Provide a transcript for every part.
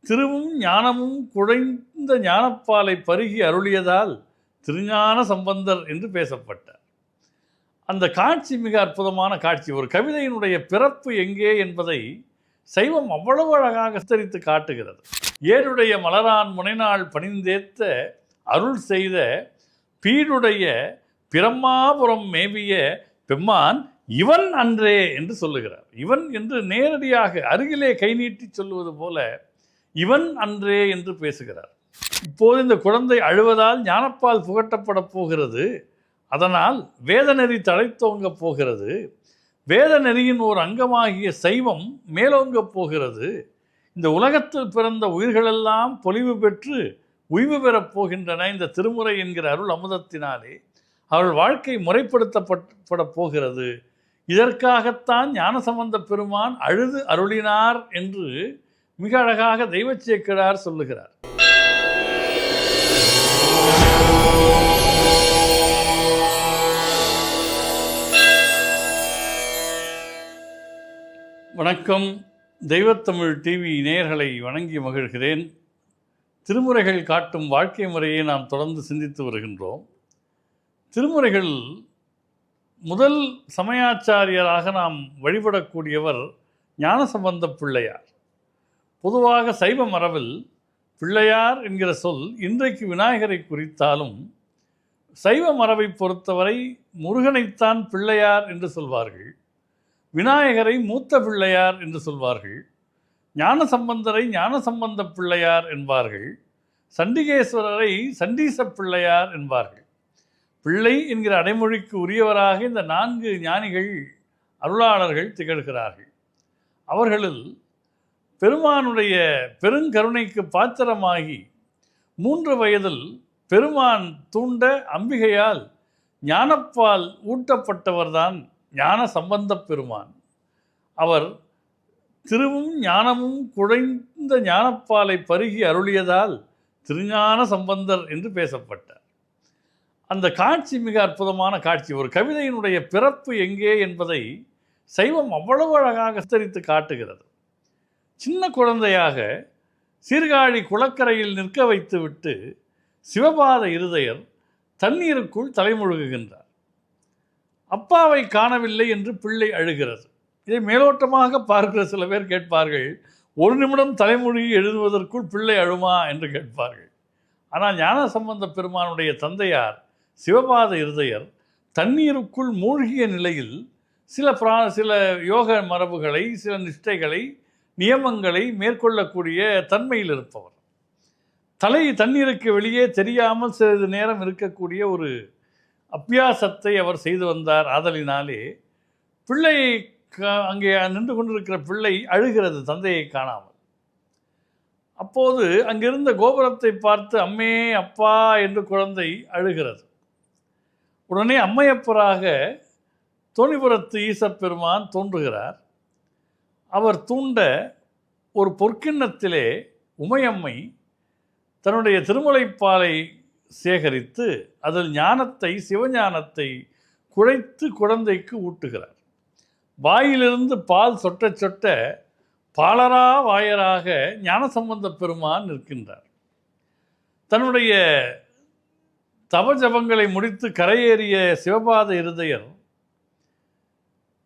திருவும் ஞானமும் குழைந்த ஞானப்பாலை பருகி அருளியதால் திருஞான சம்பந்தர் என்று பேசப்பட்டார். அந்த காட்சி மிக அற்புதமான காட்சி. ஒரு கவிதையினுடைய பிறப்பு எங்கே என்பதை சைவம் அவ்வளவு அழகாக விஸ்தரித்து காட்டுகிறது. ஏழுடைய மலரான் முனைநாள் பணிந்தேத்த அருள் செய்த பீடுடைய பிரம்மாபுரம் மேவிய பெம்மான் இவன் அன்றே என்று சொல்லுகிறார். இவன் என்று நேரடியாக அருகிலே கை நீட்டி சொல்லுவது போல இவன் அன்றே என்று பேசுகிறார். இப்போது இந்த குழந்தை அழுவதால் ஞானப்பால் புகட்டப்பட போகிறது. அதனால் வேதநெறி தழைத்தோங்க போகிறது. வேத நெறியின் ஒரு அங்கமாகிய சைவம் மேலோங்க போகிறது. இந்த உலகத்தில் பிறந்த உயிர்களெல்லாம் பொலிவு பெற்று உய்வு பெறப் போகின்றன. இந்த திருமுறை என்கிற அருள் அமுதத்தினாலே அவள் வாழ்க்கை முறைப்படுத்தப்பட போகிறது. இதற்காகத்தான் ஞானசம்பந்த பெருமான் அழுது அருளினார் என்று மிக அழகாக தெய்வச்சேக்கிழார் சொல்லுகிறார். வணக்கம். தெய்வத்தமிழ் டிவி நேயர்களை வணங்கி மகிழ்கிறேன். திருமுறைகள் காட்டும் வாழ்க்கை முறையை நாம் தொடர்ந்து சிந்தித்து வருகின்றோம். திருமுறைகள் முதல் சமயாச்சாரியராக நாம் வழிபடக்கூடியவர் ஞானசம்பந்த பிள்ளையார். பொதுவாக சைவ மரபில் பிள்ளையார் என்கிற சொல் இன்றைக்கு விநாயகரை குறித்தாலும் சைவ மரபை பொறுத்தவரை முருகனைத்தான் பிள்ளையார் என்று சொல்வார்கள். விநாயகரை மூத்த பிள்ளையார் என்று சொல்வார்கள். ஞானசம்பந்தரை ஞானசம்பந்த பிள்ளையார் என்பார்கள். சண்டிகேஸ்வரரை சண்டீச பிள்ளையார் என்பார்கள். பிள்ளை என்கிற அடைமொழிக்கு உரியவராக இந்த 4 ஞானிகள் அருளாளர்கள் திகழ்கிறார்கள். அவர்களில் பெருமானுடைய பெருங்கருணைக்கு பாத்திரமாகி 3 வயதில் பெருமான் தூண்ட அம்பிகையால் ஞானப்பால் ஊட்டப்பட்டவர்தான் ஞான சம்பந்த பெருமான். அவர் திருவும் ஞானமும் குழைந்த ஞானப்பாலை பருகி அருளியதால் திருஞான சம்பந்தர் என்று பேசப்பட்டார். அந்த காட்சி மிக அற்புதமான காட்சி. ஒரு கவிதையினுடைய பிறப்பு எங்கே என்பதை சைவம் அவ்வளவு அழகாக விஸ்தரித்து காட்டுகிறது. சின்ன குழந்தையாக சீர்காழி குளக்கரையில் நிற்க வைத்துவிட்டு சிவபாத இருதயர் தண்ணீருக்குள் தலைமுழுகுகின்றார். அப்பாவை காணவில்லை என்று பிள்ளை அழுகிறது. இதை மேலோட்டமாக பார்க்கிற சில பேர் கேட்பார்கள், 1 நிமிடம் தலைமொழியை எழுதுவதற்குள் பிள்ளை அழுமா என்று கேட்பார்கள். ஆனால் ஞானசம்பந்த பெருமானுடைய தந்தையார் சிவபாத இருதயர் தண்ணீருக்குள் மூழ்கிய நிலையில் சில யோக மரபுகளை, சில நிஷ்டைகளை, நியமங்களை மேற்கொள்ளக்கூடிய தன்மையில் இருப்பவர். தண்ணீருக்கு வெளியே தெரியாமல் சிறிது நேரம் இருக்கக்கூடிய ஒரு அபியாசத்தை அவர் செய்து வந்தார். ஆதலினாலே பிள்ளை அங்கே நின்று கொண்டிருக்கிற பிள்ளை அழுகிறது தந்தையை காணாமல். அப்போது அங்கிருந்த கோபுரத்தை பார்த்து அம்மே அப்பா என்று குழந்தை அழுகிறது. உடனே அம்மையப்பராக தோணிபுரத்து ஈசப்பெருமான் தோன்றுகிறார். அவர் தூண்ட ஒரு பொற்கிண்ணத்திலே உமையம்மை தன்னுடைய திருமுலைப்பாலை சேகரித்து அதில் ஞானத்தை, சிவஞானத்தை குழைத்து குழந்தைக்கு ஊட்டுகிறார். வாயிலிருந்து பால் சொட்ட சொட்ட பாலரா வாயராக ஞானசம்பந்த பெருமான் நிற்கின்றார். தன்னுடைய தவஜபங்களை முடித்து கரையேறிய சிவபாத இருதயர்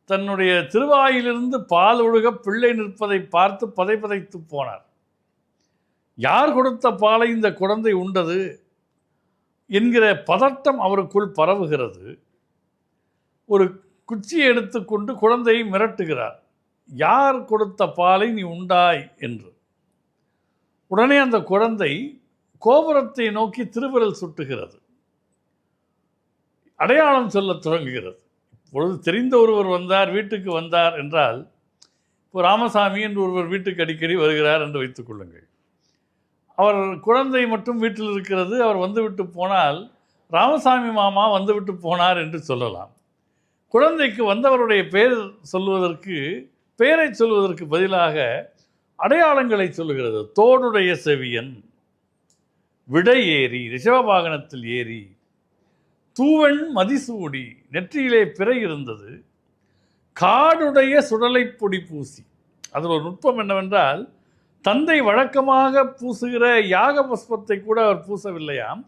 தன்னுடைய திருவாயிலிருந்து பால் ஒழுக பிள்ளை நிற்பதை பார்த்து பதைத்து போனார். யார் கொடுத்த பாலை இந்த குழந்தை உண்டது என்கிற பதட்டம் அவருக்குள் பரவுகிறது. ஒரு குச்சியை எடுத்துக்கொண்டு குழந்தையை மிரட்டுகிறார். யார் கொடுத்த பாலை நீ உண்டாய் என்று. உடனே அந்த குழந்தை கோபுரத்தை நோக்கி திருவிரல் சுட்டுகிறது. அடையாளம் சொல்ல தொடங்குகிறது. இப்பொழுது தெரிந்த ஒருவர் வந்தார், வீட்டுக்கு வந்தார் என்றால், இப்போ ராமசாமி என்று ஒருவர் வீட்டுக்கு அடிக்கடி வருகிறார் என்று வைத்துக் கொள்ளுங்கள். அவர் குழந்தை மட்டும் வீட்டில் இருக்கிறது. அவர் வந்துவிட்டு போனால் ராமசாமி மாமா வந்துவிட்டு போனார் என்று சொல்லலாம். குழந்தைக்கு வந்தவருடைய பெயரை சொல்வதற்கு பதிலாக அடையாளங்களை சொல்லுகிறது. தோடுடைய செவியன், விடை ஏறி, ரிஷபவாகனத்தில் ஏறி, தூவெண் மதிசூடி, நெற்றியிலே பிறை இருந்தது, காடுடைய சுடலை பொடி பூசி. அதில் ஒரு நுட்பம் என்னவென்றால், தந்தை வழக்கமாக பூசுகிற யாக புஷ்பத்தை கூட அவர் பூசவில்லையாம்.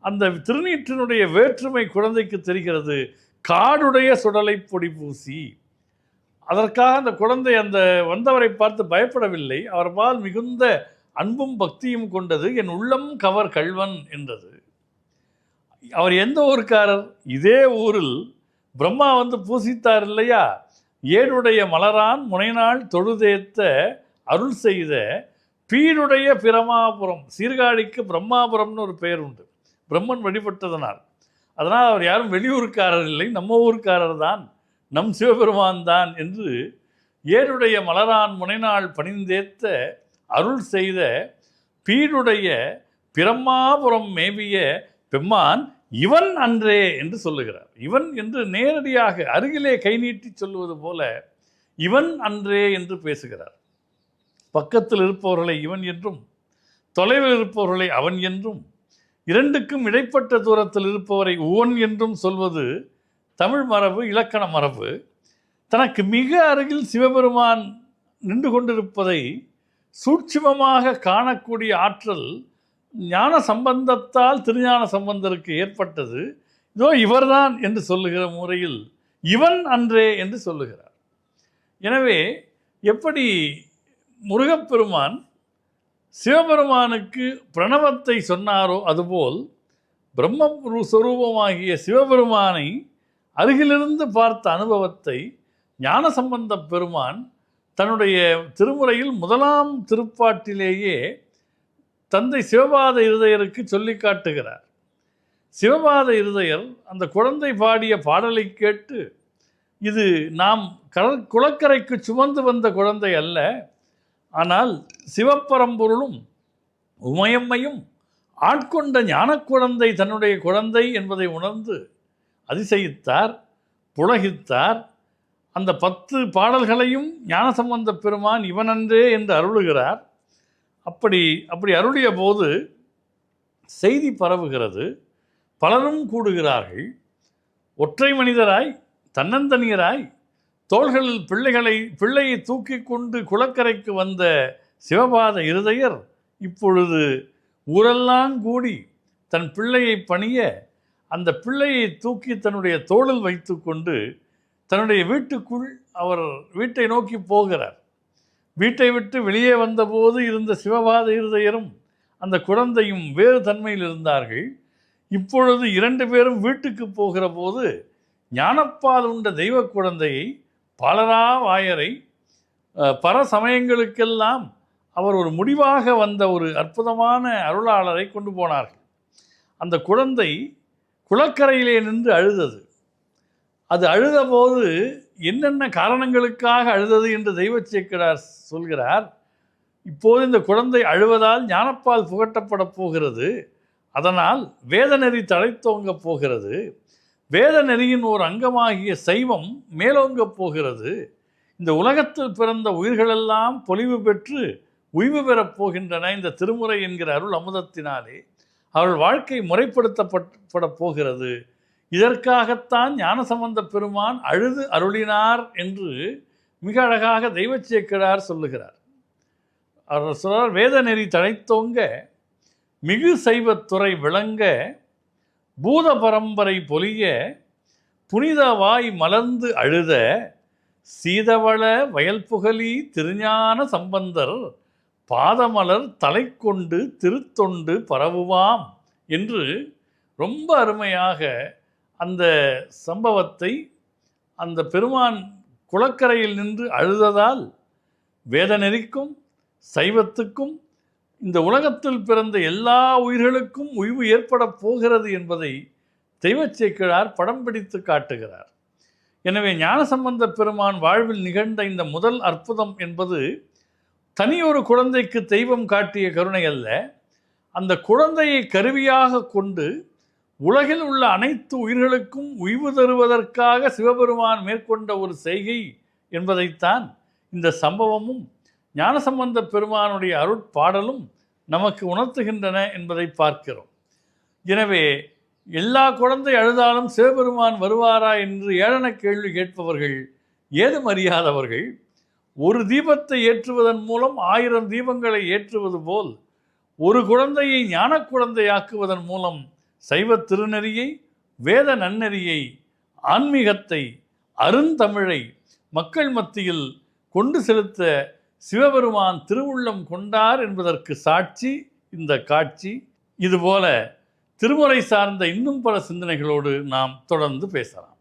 அந்த திருநீற்றினுடைய வேற்றுமை குழந்தைக்கு தெரிகிறது. காடுடைய சுடலை பொடி பூசி. அதற்காக அந்த குழந்தை அந்த வந்தவரை பார்த்து பயப்படவில்லை. அவர் பால் மிகுந்த அன்பும் பக்தியும் கொண்டது. என் உள்ளம் கவர் கள்வன் என்றது. அவர் எந்த ஊருக்காரர்? இதே ஊரில் பிரம்மா வந்து பூசித்தார் இல்லையா? ஏடுடைய மலரான் முனைநாள் தொழுதேத்த அருள் செய்த பீடுடைய பிரமாபுரம். சீர்காழிக்கு பிரம்மாபுரம்னு ஒரு பெயர் உண்டு, பிரம்மன் வழிபட்டதனால். அதனால் அவர் யாரும் வெளியூருக்காரர் இல்லை, நம்ம ஊருக்காரர் தான், நம் சிவபெருமான் தான் என்று ஏடுடைய மலரான் முனைநாள் பணிந்தேத்த அருள் செய்த பீடுடைய பிரம்மாபுரம் மேவிய பெம்மான் இவன் அன்றே என்று சொல்லுகிறார். இவன் என்று நேரடியாக அருகிலே கை நீட்டி சொல்லுவது போல இவன் அன்றே என்று பேசுகிறார். பக்கத்தில் இருப்பவர்களை இவன் என்றும், தொலைவில் இருப்பவர்களை அவன் என்றும், இரண்டுக்கும் இடைப்பட்ட தூரத்தில் இருப்பவரை உவன் என்றும் சொல்வது தமிழ் மரபு, இலக்கண மரபு. தனக்கு மிக அருகில் சிவபெருமான் நின்று கொண்டிருப்பதை சூட்சுமமாக காணக்கூடிய ஆற்றல் ஞான சம்பந்தத்தால் திருஞான சம்பந்தருக்கு ஏற்பட்டது. இதோ இவர்தான் என்று சொல்லுகிற முறையில் இவன் அன்றே என்று சொல்லுகிறார். எனவே எப்படி முருகப்பெருமான் சிவபெருமானுக்கு பிரணவத்தை சொன்னாரோ அதுபோல் பிரம்ம சொரூபமாகிய சிவபெருமானை அருகிலிருந்து பார்த்த அனுபவத்தை ஞானசம்பந்த பெருமான் தன்னுடைய திருமுறையில் முதலாம் திருப்பாட்டிலேயே தந்தை சிவபாத இருதயருக்கு சொல்லி காட்டுகிறார். சிவபாத இருதயர் அந்த குழந்தை பாடிய பாடலை கேட்டு, இது நாம் குளக்கரைக்கு சுமந்து வந்த குழந்தை அல்ல, ஆனால் சிவப்பரம்பொருளும் உமையம்மையும் ஆட்கொண்ட ஞான குழந்தை தன்னுடைய குழந்தை என்பதை உணர்ந்து அதிசயித்தார், புலகித்தார். அந்த 10 பாடல்களையும் ஞானசம்பந்த பெருமான் இவனன்றே என்று அருளுகிறார். அப்படி அருளிய போது செய்தி பரவுகிறது. பலரும் கூடுகிறார்கள். ஒற்றை மனிதராய் தன்னந்தனியராய் தோள்களில் பிள்ளையை தூக்கி கொண்டு குளக்கரைக்கு வந்த சிவபாத இருதயர் இப்பொழுது ஊரெல்லாம் கூடி தன் பிள்ளையை பணிய அந்த பிள்ளையை தூக்கி தன்னுடைய தோளில் வைத்து கொண்டு தன்னுடைய வீட்டுக்குள் அவர் வீட்டை நோக்கி போகிறார். வீட்டை விட்டு வெளியே வந்தபோது இருந்த சிவபாத இருதயரும் அந்த குழந்தையும் வேறு தன்மையில் இருந்தார்கள். இப்பொழுது 2 பேரும் வீட்டுக்கு போகிற போது ஞானப்பால் உண்ட தெய்வ குழந்தையை பாலரா வாயரை பர சமயங்களுக்கெல்லாம் அவர் ஒரு முடிவாக வந்த ஒரு அற்புதமான அருளாளரை கொண்டு போனார்கள். அந்த குழந்தை குளக்கரையிலே நின்று அழுதது. அது அழுதபோது என்னென்ன காரணங்களுக்காக அழுதது என்று தெய்வ சேக்கிழார் சொல்கிறார். இப்போது இந்த குழந்தை அழுவதால் ஞானப்பால் புகட்டப்பட போகிறது, அதனால் வேதநெறி தழைத்தோங்க போகிறது, வேத நெறியின் ஒரு அங்கமாகிய சைவம் மேலோங்க போகிறது, இந்த உலகத்தில் பிறந்த உயிர்களெல்லாம் பொலிவு பெற்று உய்வு பெறப் போகின்றன இந்த திருமுறை என்கிற அருள் அமுதத்தினாலே அவள் வாழ்க்கை முறைப்படுத்தப்பட போகிறது. இதற்காகத்தான் ஞானசம்பந்த பெருமான் அழுது அருளினார் என்று மிக அழகாக தெய்வ சேக்கிழார் சொல்லுகிறார். அவர் சொல்றார், வேத நெறி தழைத்தோங்க மிகு சைவத்துறை விளங்க பூத பரம்பரை பொலிய புனிதவாய் மலர்ந்து அழுத சீதவள வயல்புகலி திருஞான சம்பந்தர் பாதமலர் தலை கொண்டு திருத்தொண்டு பரவுவாம் என்று ரொம்ப அருமையாக அந்த சம்பவத்தை, அந்த பெருமான் குளக்கரையில் நின்று அழுததால் வேதநெறிக்கும் சைவத்துக்கும் இந்த உலகத்தில் பிறந்த எல்லா உயிர்களுக்கும் உய்வு ஏற்பட போகிறது என்பதை தெய்வ சேக்கிழார் படம் பிடித்து காட்டுகிறார். எனவே ஞானசம்பந்த பெருமான் வாழ்வில் நிகழ்ந்த இந்த முதல் அற்புதம் என்பது தனியொரு குழந்தைக்கு தெய்வம் காட்டிய கருணை அல்ல, அந்த குழந்தையை கருவியாக கொண்டு உலகில் உள்ள அனைத்து உயிர்களுக்கும் உய்வு தருவதற்காக சிவபெருமான் மேற்கொண்ட ஒரு செய்கை என்பதைத்தான் இந்த சம்பவமும் ஞானசம்பந்த பெருமானுடைய அருட்பாடலும் நமக்கு உணர்த்துகின்றன என்பதை பார்க்கிறோம். எனவே எல்லா குழந்தை அழுதாலும் சிவபெருமான் வருவாரா என்று ஏளன கேள்வி கேட்பவர்கள் ஏதும் அறியாதவர்கள். ஒரு தீபத்தை ஏற்றுவதன் மூலம் 1000 தீபங்களை ஏற்றுவது போல் ஒரு குழந்தையை ஞான குழந்தையாக்குவதன் மூலம் சைவ திருநெறியை, வேத நன்னெறியை, ஆன்மீகத்தை, அருந்தமிழை மக்கள் மத்தியில் கொண்டு செலுத்த சிவபெருமான் திருவுள்ளம் கொண்டார் என்பதற்கு சாட்சி இந்த காட்சி. இதுபோல திருமுறை சார்ந்த இன்னும் பல சிந்தனைகளோடு நாம் தொடர்ந்து பேசலாம்.